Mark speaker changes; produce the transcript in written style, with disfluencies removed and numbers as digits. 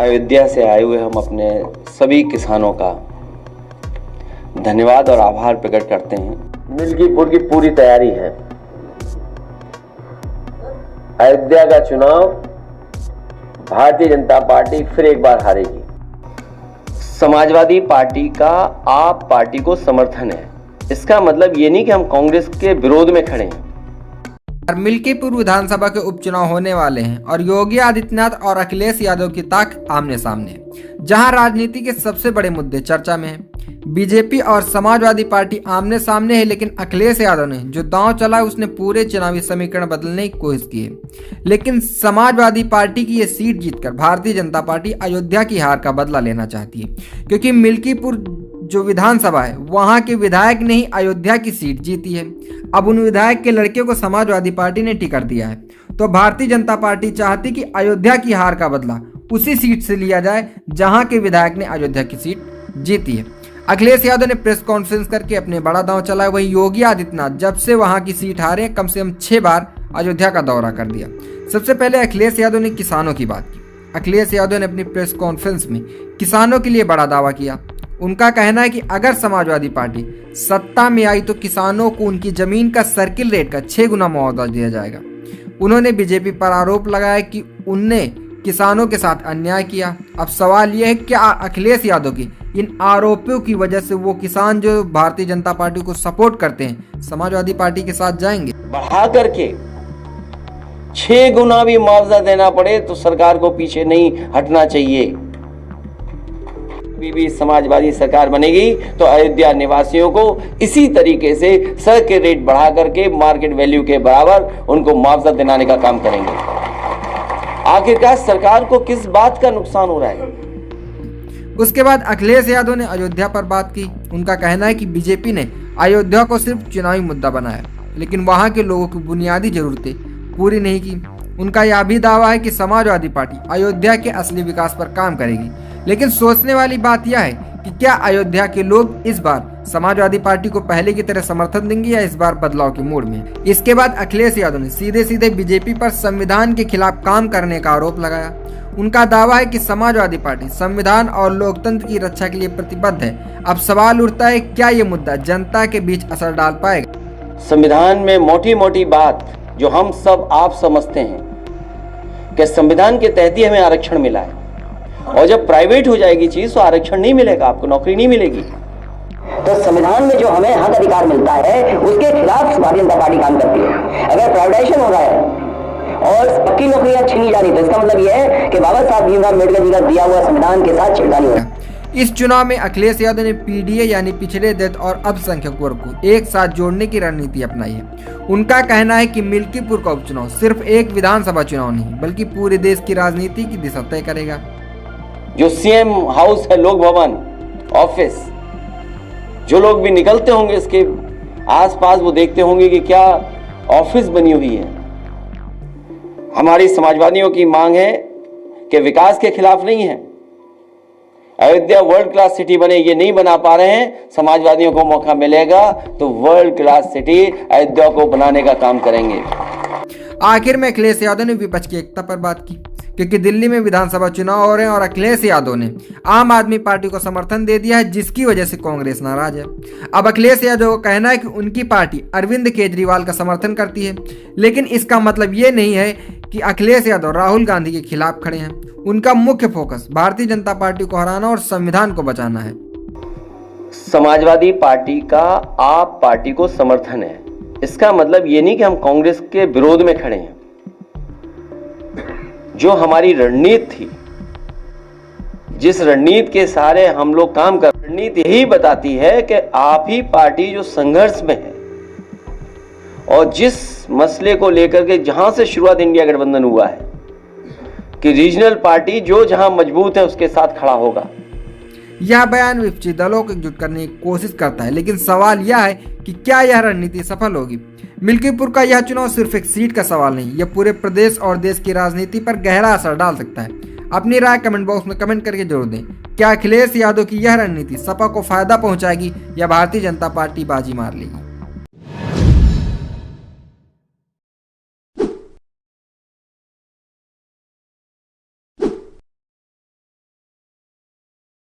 Speaker 1: अयोध्या से आए हुए हम अपने सभी किसानों का धन्यवाद और आभार प्रकट करते हैं।
Speaker 2: मिल्कीपुर की पूरी तैयारी है। अयोध्या का चुनाव भारतीय जनता पार्टी फिर एक बार हारेगी।
Speaker 1: समाजवादी पार्टी का आप पार्टी को समर्थन है, इसका मतलब ये नहीं कि हम कांग्रेस के विरोध में खड़े हैं।
Speaker 3: मिल्कीपुर विधानसभा के उपचुनाव होने वाले हैं और योगी आदित्यनाथ और अखिलेश यादव की ताक आमने सामने, जहां राजनीति के सबसे बड़े मुद्दे चर्चा में हैं। बीजेपी और समाजवादी पार्टी आमने सामने है, लेकिन अखिलेश यादव ने जो दांव चला उसने पूरे चुनावी समीकरण बदलने की कोशिश की है। लेकिन समाजवादी पार्टी की ये सीट जीतकर भारतीय जनता पार्टी अयोध्या की हार का बदला लेना चाहती है, क्योंकि मिल्कीपुर जो विधानसभा है वहां के विधायक ने ही अयोध्या की सीट जीती है। अब उन विधायक के लड़के को समाजवादी पार्टी ने टिकट दिया है, तो भारतीय जनता पार्टी चाहती कि अयोध्या की हार का बदला उसी सीट से लिया जाए जहां के विधायक ने अयोध्या की सीट जीती है। अखिलेश यादव ने प्रेस कॉन्फ्रेंस करके अपने बड़ा दांव चलाया। वहीं योगी आदित्यनाथ जब से वहां की सीट हारे कम से कम 6 बार अयोध्या का दौरा कर दिया। सबसे पहले अखिलेश यादव ने किसानों की बात की। अखिलेश यादव ने अपनी प्रेस कॉन्फ्रेंस में किसानों के लिए बड़ा दावा किया। उनका कहना है कि अगर समाजवादी पार्टी सत्ता में आई तो किसानों को उनकी जमीन का सर्किल रेट का 6 गुना मुआवजा दिया जाएगा। उन्होंने बीजेपी पर आरोप लगाया कि उनने किसानों के साथ अन्याय किया। अब सवाल यह है, क्या अखिलेश यादव की इन आरोपों की वजह से वो किसान जो भारतीय जनता पार्टी को सपोर्ट करते हैं समाजवादी पार्टी के साथ जाएंगे?
Speaker 1: बढ़ा करके 6 गुना भी मुआवजा देना पड़े तो सरकार को पीछे नहीं हटना चाहिए। भी समाजवादी सरकार बनेगी तो अयोध्या निवासियों को इसी तरीके से सर के रेट बढ़ा करके मार्केट वैल्यू के बराबर उनको मुआवजा दिलाने का काम करेंगे। आखिरकार सरकार को किस बात का नुकसान हो रहा है?
Speaker 3: उसके बाद अखिलेश यादव ने अयोध्या पर बात की। उनका कहना है कि बीजेपी ने अयोध्या को सिर्फ चुनावी मुद्दा बनाया, लेकिन वहां के लोगों की बुनियादी जरूरतें पूरी नहीं की। उनका यह भी दावा है कि समाजवादी पार्टी अयोध्या के असली विकास पर काम करेगी। लेकिन सोचने वाली बात यह है कि क्या अयोध्या के लोग इस बार समाजवादी पार्टी को पहले की तरह समर्थन देंगे या इस बार बदलाव के मूड में? इसके बाद अखिलेश यादव ने सीधे सीधे बीजेपी पर संविधान के खिलाफ काम करने का आरोप लगाया। उनका दावा है कि समाजवादी पार्टी संविधान और लोकतंत्र की रक्षा के लिए प्रतिबद्ध है। अब सवाल उठता है, क्या ये मुद्दा जनता के बीच असर डाल पाएगा?
Speaker 1: संविधान में मोटी मोटी बात जो हम सब आप समझते हैं कि संविधान के तहत ही हमें आरक्षण मिला है, और जब प्राइवेट हो जाएगी चीज तो आरक्षण नहीं मिलेगा, आपको नौकरी नहीं मिलेगी।
Speaker 4: तो संविधान में जो हमें हक अधिकार मिलता है उसके खिलाफ भारतीय जनता पार्टी काम करती है। अगर प्राइवेटाइजेशन हो रहा है और पक्की नौकरियां छीनी जा रही तो इसका मतलब यह है कि बाबा साहब भीमराव अम्बेडकर जी का दिया हुआ संविधान के साथ छेड़खानी हो रहा है।
Speaker 3: इस चुनाव में अखिलेश यादव ने पीडीए यानी पिछड़े दलित और अल्पसंख्यक वर्ग को एक साथ जोड़ने की रणनीति अपनाई है। उनका कहना है कि मिल्कीपुर का उपचुनाव सिर्फ एक विधानसभा चुनाव नहीं बल्कि पूरे देश की राजनीति की दिशा तय करेगा।
Speaker 1: जो सीएम हाउस है, लोक भवन, ऑफिस, जो लोग भी निकलते होंगे इसके आसपास वो देखते होंगे कि क्या ऑफिस बनी हुई है। हमारी समाजवादियों की मांग है कि विकास के खिलाफ नहीं है। अयोध्या वर्ल्ड क्लास सिटी बने, ये नहीं बना पा रहे हैं। समाजवादियों को मौका मिलेगा तो वर्ल्ड क्लास सिटी अयोध्या को बनाने का काम करेंगे।
Speaker 3: आखिर में अखिलेश यादव ने विपक्ष की एकता पर बात की, क्योंकि दिल्ली में विधानसभा चुनाव हो रहे हैं और अखिलेश यादव ने आम आदमी पार्टी को समर्थन दे दिया है, जिसकी वजह से कांग्रेस नाराज है। अब अखिलेश यादव का कहना है कि उनकी पार्टी अरविंद केजरीवाल का समर्थन करती है, लेकिन इसका मतलब ये नहीं है कि अखिलेश यादव राहुल गांधी के खिलाफ खड़े हैं। उनका मुख्य फोकस भारतीय जनता पार्टी को हराना और संविधान को बचाना है।
Speaker 1: समाजवादी पार्टी का आप पार्टी को समर्थन है, इसका मतलब ये नहीं कि हम कांग्रेस के विरोध में खड़े हैं। जो हमारी रणनीति थी, जिस रणनीति के सहारे हम लोग काम कर, रणनीति यही बताती है कि आप ही पार्टी जो संघर्ष में है और जिस मसले को लेकर के जहां से शुरुआत इंडिया गठबंधन हुआ है कि रीजनल पार्टी जो जहां मजबूत है उसके साथ खड़ा होगा।
Speaker 3: यह बयान विपक्षी दलों को एकजुट करने की कोशिश करता है, लेकिन सवाल यह है कि क्या यह रणनीति सफल होगी? मिल्कीपुर का यह चुनाव सिर्फ एक सीट का सवाल नहीं, यह पूरे प्रदेश और देश की राजनीति पर गहरा असर डाल सकता है। अपनी राय कमेंट बॉक्स में कमेंट करके जरूर दें। क्या अखिलेश यादव की यह रणनीति सपा को फायदा पहुंचाएगी या भारतीय जनता पार्टी बाजी मार लेगी?